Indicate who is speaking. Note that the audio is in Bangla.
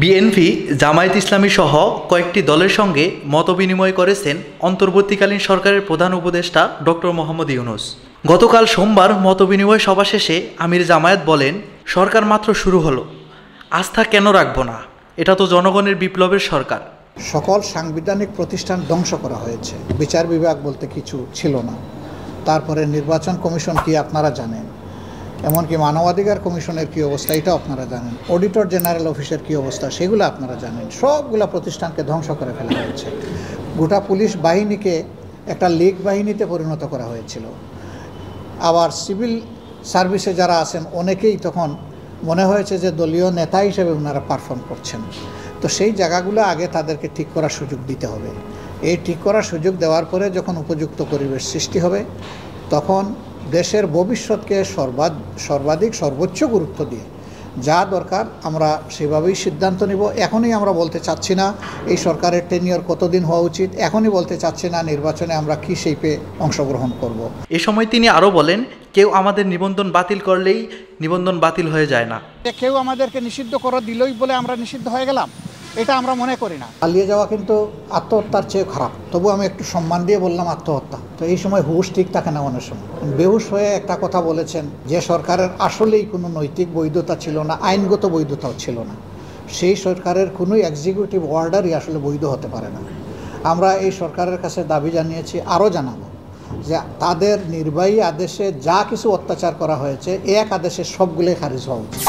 Speaker 1: বিএনপি, জামায়াত ইসলামী সহ কয়েকটি দলের সঙ্গে মতবিনিময় করেছেন অন্তর্বর্তীকালীন সরকারের প্রধান উপদেষ্টা ডক্টর মোহাম্মদ ইউনূস। গতকাল সোমবার মতবিনিময় সভা শেষে আমির জামায়াত বলেন, সরকার মাত্র শুরু হলো, আস্থা কেন রাখবো না? এটা তো জনগণের বিপ্লবের সরকার।
Speaker 2: সকল সাংবিধানিক প্রতিষ্ঠান ধ্বংস করা হয়েছে, বিচার বিভাগ বলতে কিছু ছিল না। তারপরে নির্বাচন কমিশন কি আপনারা জানেন, এমনকি মানবাধিকার কমিশনের কী অবস্থা এটা আপনারা জানেন, অডিটর জেনারেল অফিসের কী অবস্থা সেগুলো আপনারা জানেন। সবগুলা প্রতিষ্ঠানকে ধ্বংস করে ফেলা হয়েছে। গোটা পুলিশ বাহিনীকে একটা লীগ বাহিনীতে পরিণত করা হয়েছিল। আবার সিভিল সার্ভিসে যারা আছেন অনেকেই তখন মনে হয়েছে যে দলীয় নেতা হিসেবে ওনারা পারফর্ম করছেন। তো সেই জায়গাগুলো আগে তাদেরকে ঠিক করার সুযোগ দিতে হবে। এই ঠিক করার সুযোগ দেওয়ার পরে যখন উপযুক্ত পরিবেশ সৃষ্টি হবে, তখন দেশের ভবিষ্যৎকে সর্বোচ্চ গুরুত্ব দিয়ে যা দরকার আমরা সেভাবেই সিদ্ধান্ত নিব। এখনই আমরা বলতে চাচ্ছি না এই সরকারের টেনিয়র কতদিন হওয়া উচিত, এখনই বলতে চাচ্ছি না নির্বাচনে আমরা কী শেপে অংশগ্রহণ করব।
Speaker 1: এ সময় তিনি আরও বলেন, কেউ আমাদের নিবন্ধন বাতিল করলেই নিবন্ধন বাতিল হয়ে যায় না।
Speaker 2: কেউ আমাদেরকে নিষিদ্ধ করে দিলই বলে আমরা নিষিদ্ধ হয়ে গেলাম, এটা আমরা মনে করি না। পালিয়ে যাওয়া কিন্তু আত্মহত্যার চেয়ে খারাপ। তবু আমি একটু সম্মান দিয়ে বললাম আত্মহত্যা। তো এই সময় হুঁশ ঠিক থাকে না, অনেক সময় বেহুশ হয়ে একটা কথা বলেছেন যে সরকারের আসলেই কোনো নৈতিক বৈধতা ছিল না, আইনগত বৈধতাও ছিল না। সেই সরকারের কোনো এক্সিকিউটিভ অর্ডারই আসলে বৈধ হতে পারে না। আমরা এই সরকারের কাছে দাবি জানিয়েছি, আরও জানাবো যে তাদের নির্বাহী আদেশে যা কিছু অত্যাচার করা হয়েছে এক আদেশে সবগুলোই খারিজ হওয়া উচিত।